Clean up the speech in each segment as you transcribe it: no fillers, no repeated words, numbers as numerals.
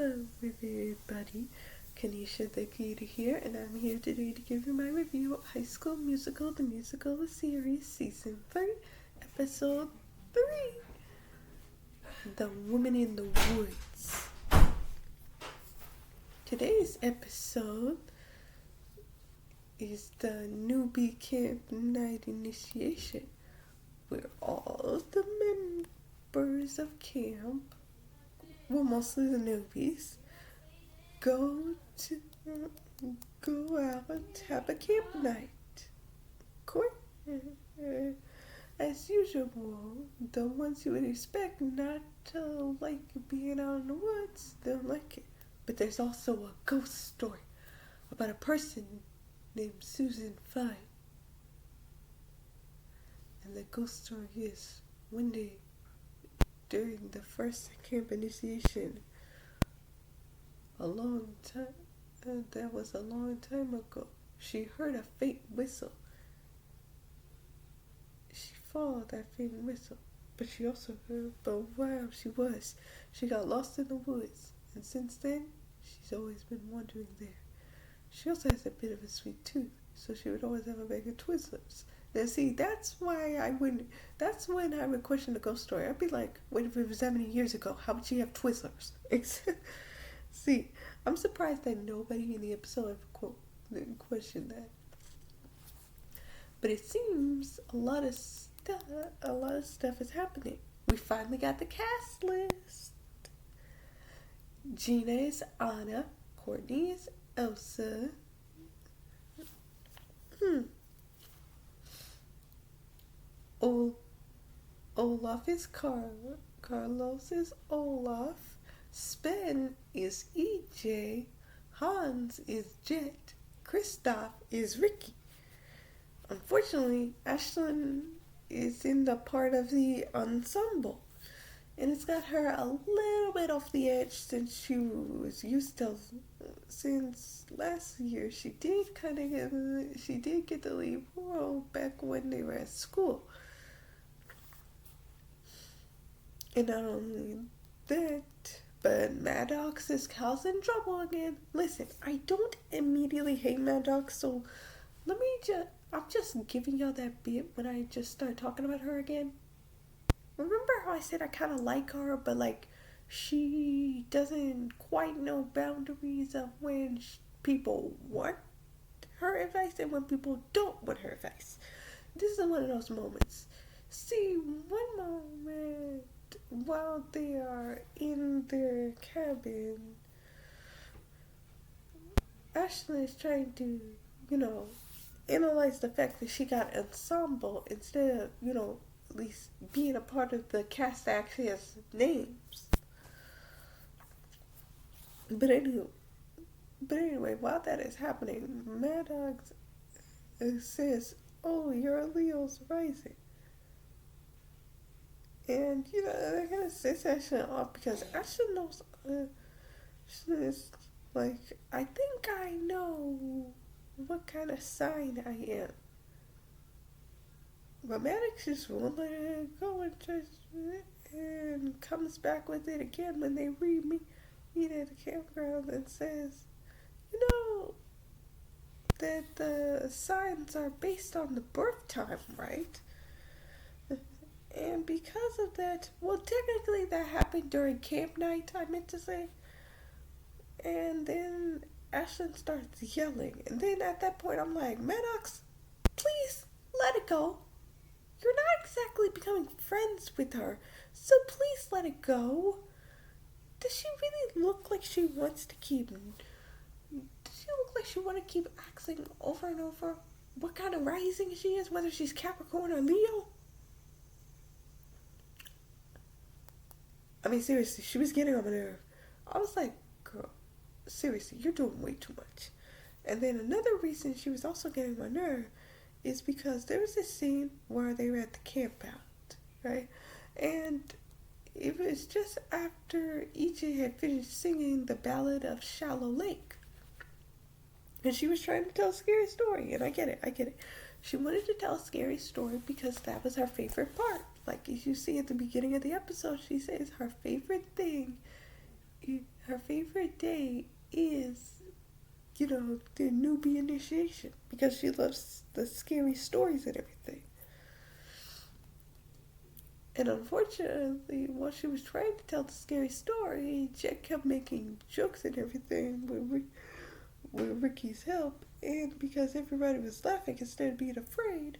Hello everybody, Kanisha the Gator here, and I'm here today to give you my review of High School Musical, the musical series, Season 3, Episode 3, The Woman in the Woods. Today's episode is the newbie camp night initiation, where all the members of camp, well, mostly the newbies, go out and have a camp night. As usual, the ones you would expect not to like being out in the woods don't like it. But there's also a ghost story about a person named Susan Fine. And the ghost story is one day during the first camp initiation, that was a long time ago, she heard a faint whistle. She followed that faint whistle, but she while she got lost in the woods, and since then, she's always been wandering there. She also has a bit of a sweet tooth, so she would always have a bag of Twizzlers. Now see, that's when I would question the ghost story. I'd be like, wait, if it was that many years ago, how would she have Twizzlers? See, I'm surprised that nobody in the episode ever questioned that. But it seems a lot of stuff is happening. We finally got the cast list. Gina is Anna, Courtney is Elsa. Olaf is Carlos is Olaf. Sven is EJ. Hans is Jet. Kristoff is Ricky. Unfortunately, Ashlyn is in the part of the ensemble, and it's got her a little bit off the edge since she was used to. Since last year, she did get the lead role back when they were at school. And not only that, but Maddox is causing trouble again. Listen, I don't immediately hate Maddox, so I'm just giving y'all that bit when I just start talking about her again. Remember how I said I kind of like her, but like she doesn't quite know boundaries of when people want her advice and when people don't want her advice. This is one of those moments. See, one moment while they are in their cabin, Ashley is trying to, analyze the fact that she got ensemble instead of, at least being a part of the cast that actually has names. But anyway, while that is happening, Maddox says, "Oh, you're Leo's rising." And, they're going to set Ashley off because Ashley knows, she's like, I think I know what kind of sign I am. But Maddox just won't let her go and comes back with it again when they meet at the campground and says, that the signs are based on the birth time, right? And because of that, well, technically that happened during camp night, I meant to say. And then Ashlyn starts yelling. And then at that point, I'm like, Maddox, please let it go. You're not exactly becoming friends with her, so please let it go. Does she really look like she wants to keep... Does she look like she want to keep asking over and over what kind of rising she is, whether she's Capricorn or Leo? I mean, seriously, she was getting on my nerve. I was like, girl, seriously, you're doing way too much. And then another reason she was also getting on my nerve is because there was this scene where they were at the camp out, right? And it was just after EJ had finished singing the Ballad of Shallow Lake. And she was trying to tell a scary story, and I get it. She wanted to tell a scary story because that was her favorite part. Like, as you see at the beginning of the episode, she says her favorite thing her favorite day is, the newbie initiation because she loves the scary stories and everything. And unfortunately, while she was trying to tell the scary story, Jet kept making jokes and everything with Ricky's help. And because everybody was laughing instead of being afraid,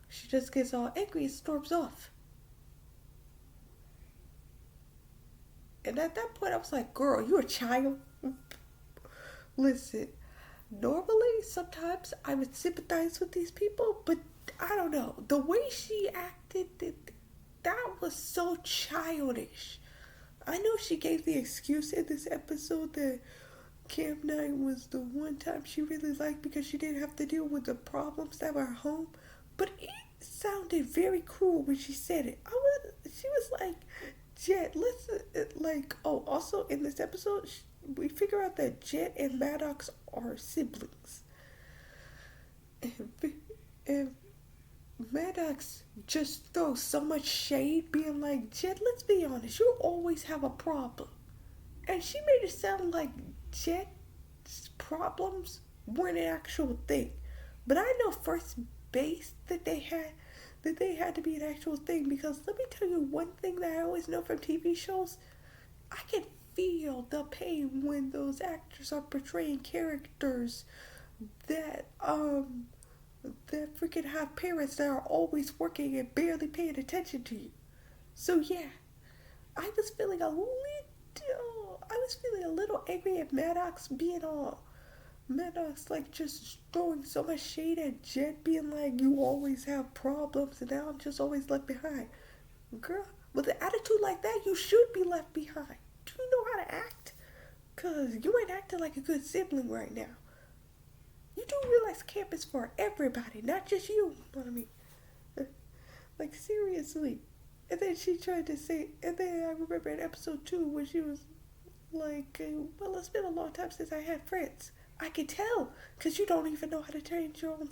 she just gets all angry and storms off. And at that point, I was like, girl, you a child? Listen, normally, sometimes I would sympathize with these people, but I don't know. The way she acted, that was so childish. I know she gave the excuse in this episode that Camp 9 was the one time she really liked because she didn't have to deal with the problems that were at home, but it sounded very cruel when she said it. She was like, Jet, also in this episode, we figure out that Jet and Maddox are siblings. And Maddox just throws so much shade, being like, Jet, let's be honest, you always have a problem. And she made it sound like Jet's problems weren't an actual thing. But I know first base that they had to be an actual thing, because let me tell you one thing that I always know from TV shows. I can feel the pain when those actors are portraying characters that freaking have parents that are always working and barely paying attention to you. So yeah, I was feeling a little angry at Maddox like just throwing so much shade at Jet, being like, you always have problems and now I'm just always left behind. Girl, with an attitude like that, you should be left behind. Do you know how to act? Cause you ain't acting like a good sibling right now. You do realize camp is for everybody, not just you. You know what I mean? Like, seriously. And then she tried to say, and then I remember in episode 2 when she was like, well, it's been a long time since I had friends. I can tell, because you don't even know how to treat your own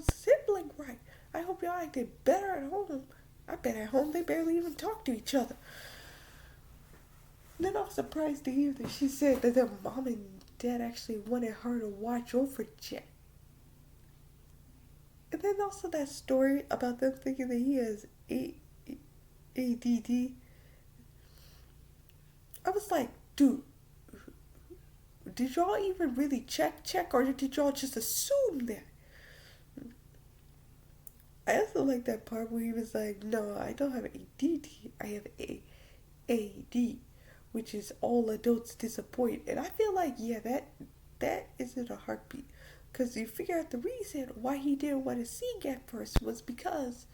sibling right. I hope y'all acted better at home. I bet at home they barely even talk to each other. And then I was surprised to hear that she said that their mom and dad actually wanted her to watch over Jet. And then also that story about them thinking that he has ADD. I was like, dude, did y'all even really check, or did y'all just assume that? I also like that part where he was like, no, I don't have ADD, I have AD, which is all adults disappoint. And I feel like, yeah, that isn't a heartbeat. Because you figure out the reason why he didn't want to sing at first was because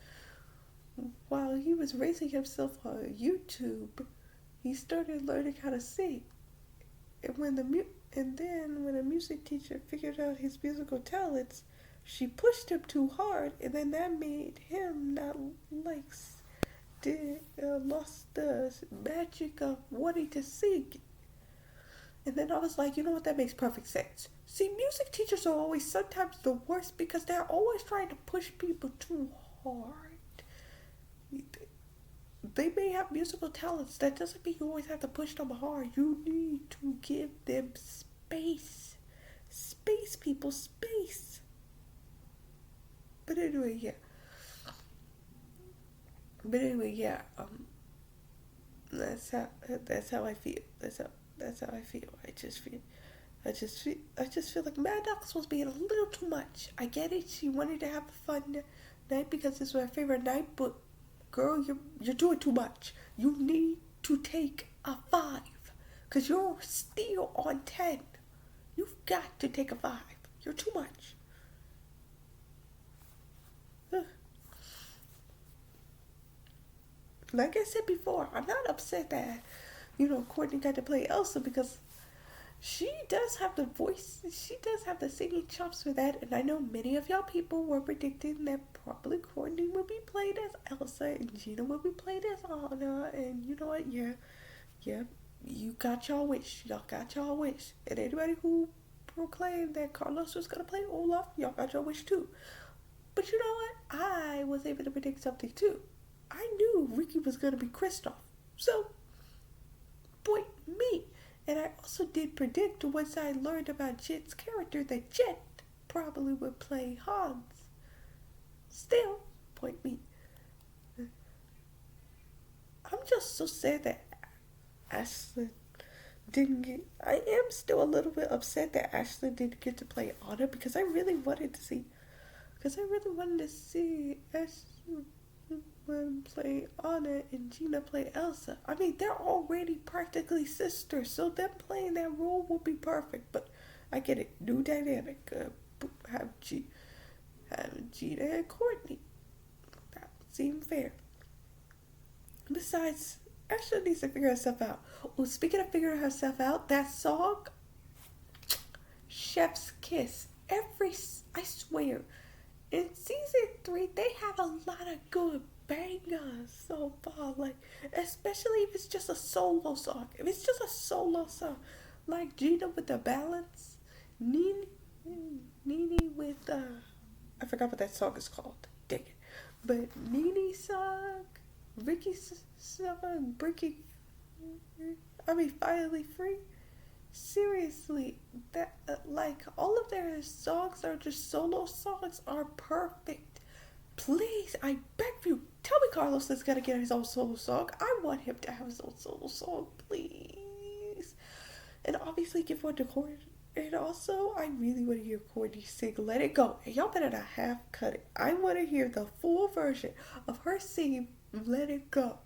while he was raising himself on YouTube, he started learning how to sing. And when the music teacher figured out his musical talents, she pushed him too hard, and then that made him not lost the magic of wanting to sing. And then I was like, you know what, that makes perfect sense. See, music teachers are always sometimes the worst because they're always trying to push people too hard. They may have musical talents. That doesn't mean you always have to push them hard. You need to give them space. Space, people, space. But anyway, yeah. That's how I feel. That's how I feel. I just feel like Maddox was being a little too much. I get it. She wanted to have a fun night because this was her favorite night, but girl, you're doing too much. You need to take a 5 because you're still on 10. You've got to take a 5. You're too much. Like I said before, I'm not upset that, Courtney got to play Elsa because she does have the voice, she does have the singing chops for that, and I know many of y'all people were predicting that probably Courtney would be played as Elsa and Gina would be played as Anna, and you know what, yeah, you got y'all wish, and anybody who proclaimed that Carlos was going to play Olaf, y'all got your wish too. But you know what, I was able to predict something too. I knew Ricky was going to be Kristoff, so boy And I also did predict once I learned about Jet's character that Jet probably would play Hans. Still, point me. I'm just so sad that Ashley didn't get. I am still a little bit upset that Ashley didn't get to play Anna because I really wanted to see. Because I really wanted to see Ashley play Anna and Gina play Elsa. I mean, they're already practically sisters, so them playing that role will be perfect. But I get it, new dynamic. Have Gina and Courtney. That would seem fair. Besides, Ashley needs to figure herself out. Oh, speaking of figuring herself out, that song, Chef's Kiss. I swear, in season 3, they have a lot of good bangers so far. Like, especially if it's just a solo song. If it's just a solo song, like Gina with the balance, Nene with I forgot what that song is called. Dang it. But Nene's song, Ricky's song, Finally Free. Seriously, that like all of their songs are just solo songs are perfect. Please, I beg you, tell me Carlos is gonna get his own solo song. I want him to have his own solo song, please. And obviously give one to Courtney. And also, I really want to hear Courtney sing Let It Go. And y'all better not half cut it. I want to hear the full version of her singing Let It Go.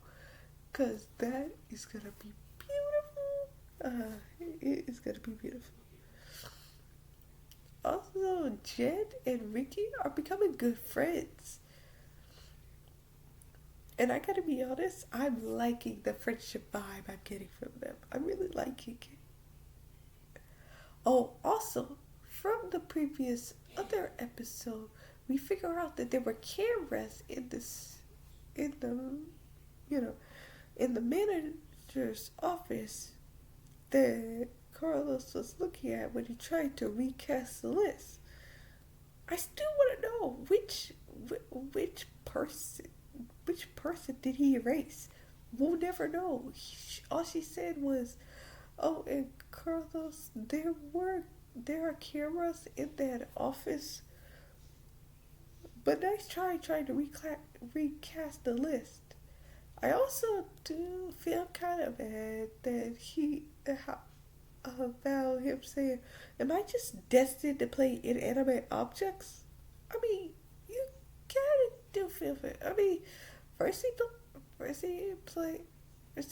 Because that is going to be beautiful. It is going to be beautiful. Also, Jed and Ricky are becoming good friends. And I gotta be honest, I'm liking the friendship vibe I'm getting from them. I'm really liking it. Oh, also, from the previous other episode, we figure out that there were cameras in the manager's office that Carlos was looking at when he tried to recast the list. I still want to know which person did he erase? We'll never know. All she said was, "Oh, and Carlos, there are cameras in that office." But nice trying to recast the list. I also do feel kind of bad that about him saying, "Am I just destined to play inanimate objects?" I mean, you kind of do feel bad. I mean, first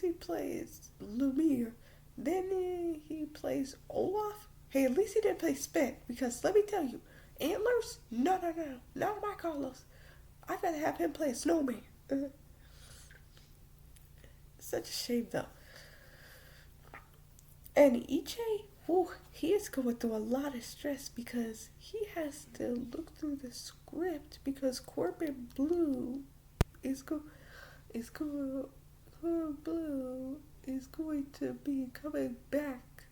he plays Lumiere. Then he plays Olaf. Hey, at least he didn't play Spec, because let me tell you, Antlers? No. Not my Carlos. I'd rather have him play a snowman. Such a shame, though. And EJ, he is going through a lot of stress because he has to look through the script because Corbin Blue is going to be coming back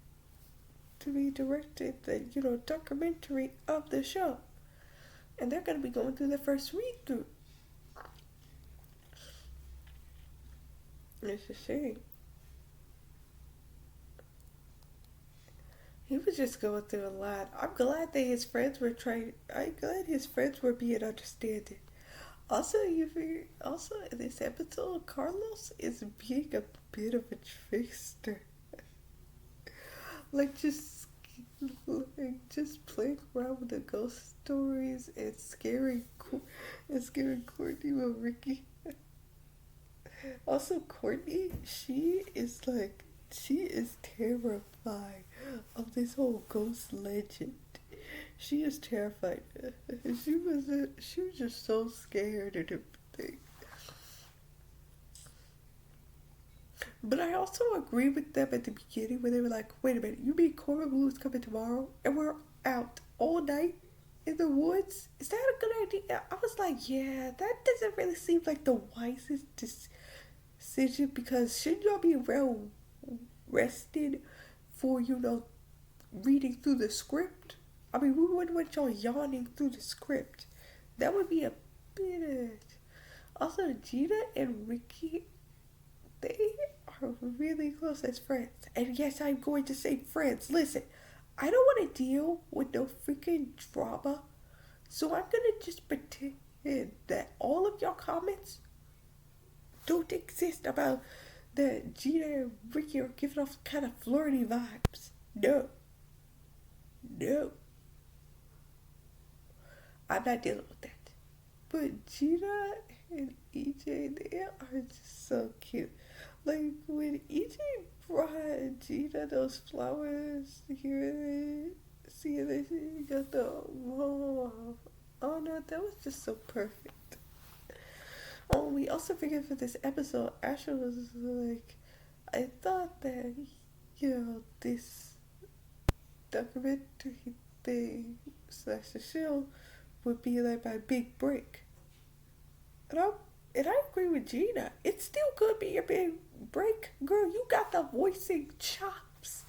to be directed the documentary of the show, and they're going to be going through the first read through. It's a shame. He was just going through a lot. I'm glad that his friends were being understanding. Also, in this episode, Carlos is being a bit of a trickster. just playing around with the ghost stories and scaring Courtney with Ricky. Also, Courtney, she is terrified of this whole ghost legend. She is terrified. She was just so scared and everything. But I also agree with them at the beginning when they were like, "Wait a minute, you mean Corbin Blue is coming tomorrow and we're out all night in the woods? Is that a good idea?" I was like, yeah, that doesn't really seem like the wisest decision, because shouldn't y'all be well rested for, reading through the script? I mean, we wouldn't want y'all yawning through the script. That would be a bit. Also, Gina and Ricky, they are really close as friends. And yes, I'm going to say friends. Listen, I don't want to deal with no freaking drama. So I'm going to just pretend that all of your comments don't exist about that Gina and Ricky are giving off kind of flirty vibes. No. No. I'm not dealing with that. But Gina and EJ, they are just so cute. Like when EJ brought Gina those flowers here, see that she got the oh no, that was just so perfect. Oh, we also figured for this episode, Asher was like, I thought that this documentary thing slash the show would be like my big break. And I agree with Gina. It still could be your big break. Girl, you got the voicing chops.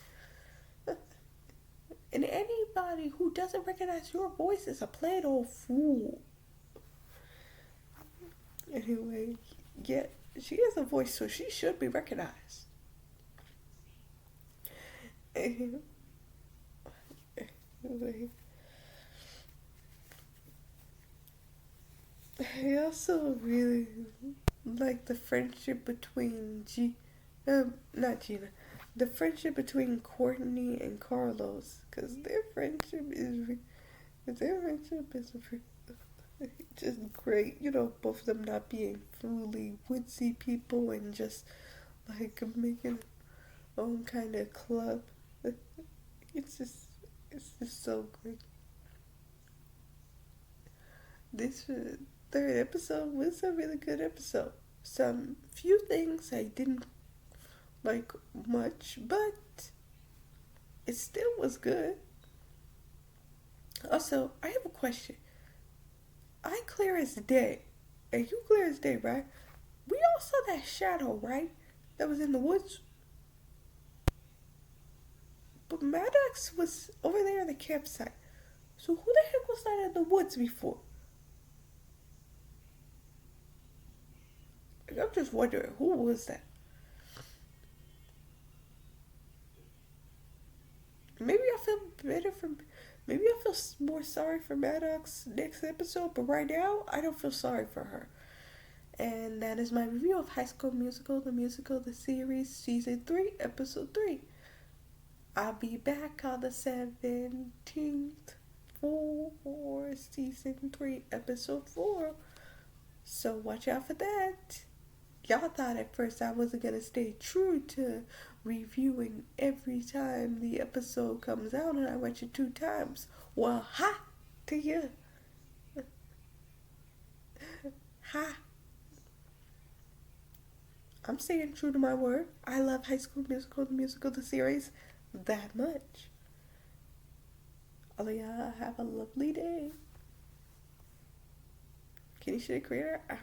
And anybody who doesn't recognize your voice is a plain old fool. Anyway, yeah, she has a voice, so she should be recognized. Anyway, I also really like the friendship between not Gina, the friendship between Courtney and Carlos, because their friendship is just great. You know, both of them not being fully woodsy people and just like making their own kind of club. It's just, it's just so great. This third episode was a really good episode. Some few things I didn't like much, but it still was good. Also, I have a question. I clear as day, and you clear as day, right? We all saw that shadow, right? That was in the woods. But Maddox was over there in the campsite. So who the heck was that in the woods before? I'm just wondering, who was that? Maybe I feel better for. Maybe I feel more sorry for Maddox next episode, but right now I don't feel sorry for her. And that is my review of High School Musical, the series, season 3, episode 3. I'll be back on the 17th for season 3, episode 4. So watch out for that. Y'all thought at first I wasn't going to stay true to reviewing every time the episode comes out and I watch it 2 times. Well, ha to you. Ha. I'm staying true to my word. I love High School Musical, the series, that much. All of y'all have a lovely day. Kenny Shea Creator out.